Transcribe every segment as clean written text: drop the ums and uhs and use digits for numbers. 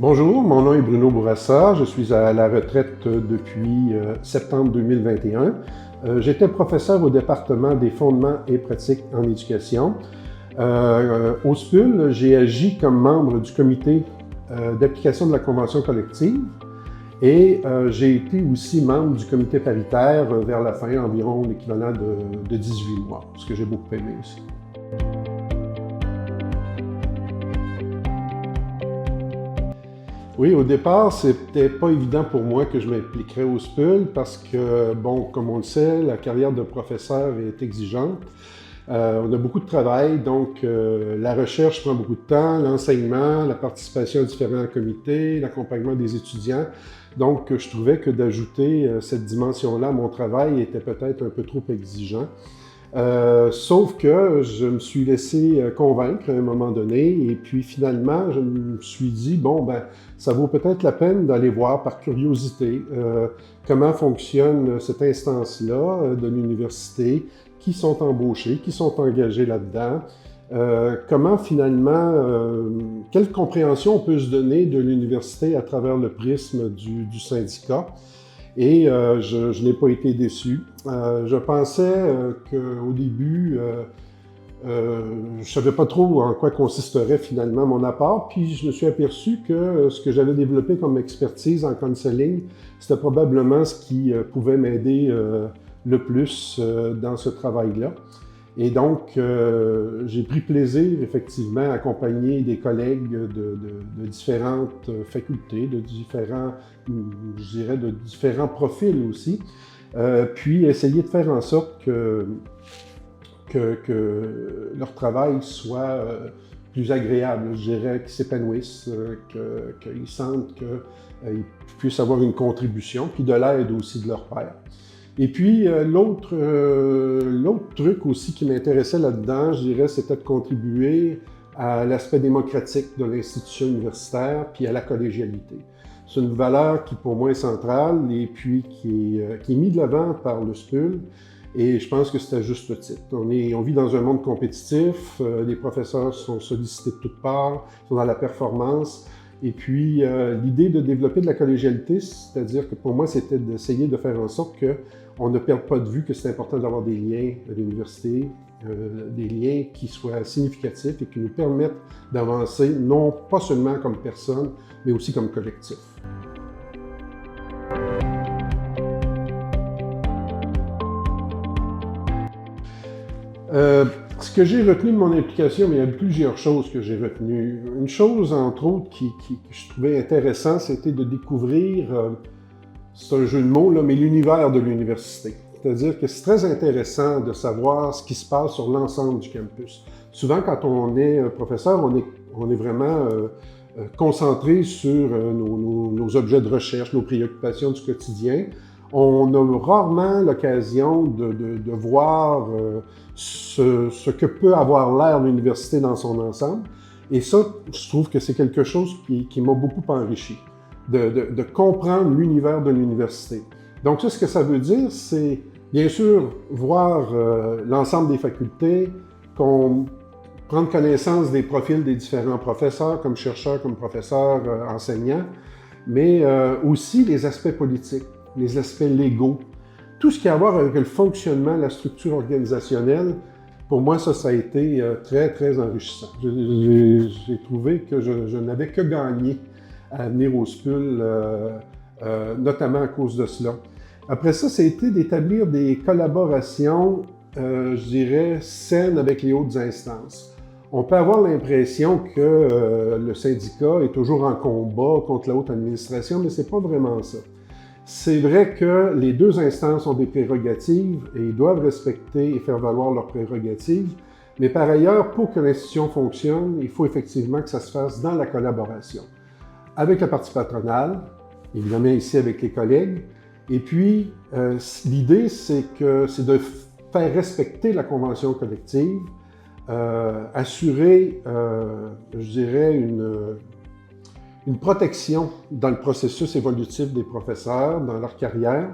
Bonjour, mon nom est Bruno Bourassa, je suis à la retraite depuis septembre 2021. J'étais professeur au département des fondements et pratiques en éducation. Au SPUL, j'ai agi comme membre du comité d'application de la convention collective et j'ai été aussi membre du comité paritaire vers la fin, environ l'équivalent de 18 mois, ce que j'ai beaucoup aimé aussi. Oui, au départ, c'était pas évident pour moi que je m'impliquerais au SPUL parce que, bon, comme on le sait, la carrière de professeur est exigeante. On a beaucoup de travail, donc la recherche prend beaucoup de temps, l'enseignement, la participation à différents comités, l'accompagnement des étudiants. Donc, je trouvais que d'ajouter cette dimension-là à mon travail était peut-être un peu trop exigeant. Sauf que je me suis laissé convaincre à un moment donné et puis finalement, je me suis dit, bon, ben, ça vaut peut-être la peine d'aller voir par curiosité comment fonctionne cette instance-là de l'université, qui sont embauchés, qui sont engagés là-dedans, comment finalement, quelle compréhension on peut se donner de l'université à travers le prisme du syndicat. Et je n'ai pas été déçu. Je pensais qu'au début, je ne savais pas trop en quoi consisterait finalement mon apport, puis je me suis aperçu que ce que j'avais développé comme expertise en counseling, c'était probablement ce qui pouvait m'aider le plus dans ce travail-là. Et donc, j'ai pris plaisir, effectivement, à accompagner des collègues de différentes facultés, de différents profils aussi, puis essayer de faire en sorte que leur travail soit plus agréable, je dirais, qu'ils s'épanouissent, qu'ils sentent qu'ils puissent avoir une contribution, puis de l'aide aussi de leur pairs. Et puis, l'autre truc aussi qui m'intéressait là-dedans, je dirais, c'était de contribuer à l'aspect démocratique de l'institution universitaire, puis à la collégialité. C'est une valeur qui, pour moi, est centrale et puis qui est mise de l'avant par le SPUL. Et je pense que c'est à juste titre. On vit dans un monde compétitif, les professeurs sont sollicités de toutes parts, sont dans la performance. Et puis, l'idée de développer de la collégialité, c'est-à-dire que pour moi, c'était d'essayer de faire en sorte qu'on ne perde pas de vue que c'est important d'avoir des liens à l'université, des liens qui soient significatifs et qui nous permettent d'avancer, non pas seulement comme personne, mais aussi comme collectif. Ce que j'ai retenu de mon implication, mais il y a plusieurs choses que j'ai retenues. Une chose, entre autres, que je trouvais intéressant, c'était de découvrir, c'est un jeu de mots, là, mais l'univers de l'université. C'est-à-dire que c'est très intéressant de savoir ce qui se passe sur l'ensemble du campus. Souvent, quand on est professeur, on est vraiment concentré sur nos objets de recherche, nos préoccupations du quotidien. On a rarement l'occasion de voir ce que peut avoir l'air l'université dans son ensemble. Et ça, je trouve que c'est quelque chose qui m'a beaucoup enrichi, de comprendre l'univers de l'université. Donc ça, ce que ça veut dire, c'est bien sûr voir l'ensemble des facultés, prendre connaissance des profils des différents professeurs, comme chercheurs, comme professeurs, enseignants, mais aussi les aspects politiques, les aspects légaux, tout ce qui a à voir avec le fonctionnement, la structure organisationnelle. Pour moi, ça a été très, très enrichissant. J'ai trouvé que je n'avais que gagné à venir au SPUL, notamment à cause de cela. Après ça a été d'établir des collaborations, je dirais, saines avec les hautes instances. On peut avoir l'impression que le syndicat est toujours en combat contre la haute administration, mais c'est pas vraiment ça. C'est vrai que les deux instances ont des prérogatives et ils doivent respecter et faire valoir leurs prérogatives, mais par ailleurs, pour que l'institution fonctionne, il faut effectivement que ça se fasse dans la collaboration. Avec la partie patronale, évidemment ici avec les collègues, et puis l'idée c'est de faire respecter la convention collective, assurer, je dirais, une protection dans le processus évolutif des professeurs, dans leur carrière.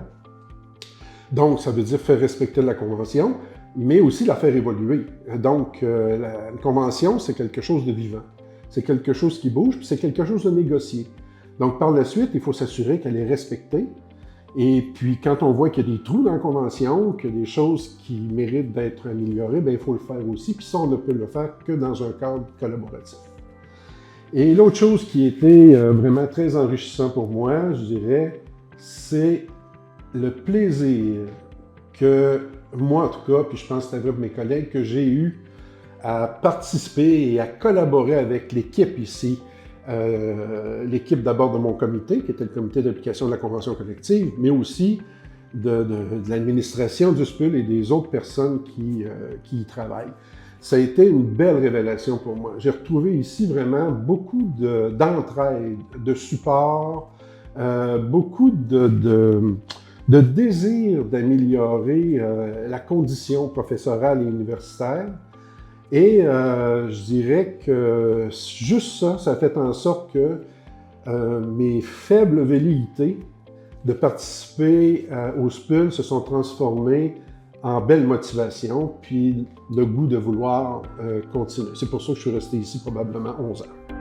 Donc, ça veut dire faire respecter la Convention, mais aussi la faire évoluer. Donc, la Convention, c'est quelque chose de vivant. C'est quelque chose qui bouge, puis c'est quelque chose de négocié. Donc, par la suite, il faut s'assurer qu'elle est respectée. Et puis, quand on voit qu'il y a des trous dans la Convention, qu'il y a des choses qui méritent d'être améliorées, bien, il faut le faire aussi. Puis ça, on ne peut le faire que dans un cadre collaboratif. Et l'autre chose qui était vraiment très enrichissant pour moi, je dirais, c'est le plaisir que moi, en tout cas, puis je pense que c'est vrai pour mes collègues, que j'ai eu à participer et à collaborer avec l'équipe ici. L'équipe d'abord de mon comité, qui était le comité d'application de la Convention collective, mais aussi de l'administration du SPUL et des autres personnes qui y travaillent. Ça a été une belle révélation pour moi. J'ai retrouvé ici vraiment beaucoup d'entraide, de support, beaucoup de désir d'améliorer la condition professorale et universitaire. Et je dirais que juste ça, ça a fait en sorte que mes faibles velléités de participer au SPUL se sont transformées en belle motivation, puis le goût de vouloir continuer. C'est pour ça que je suis resté ici probablement 11 ans.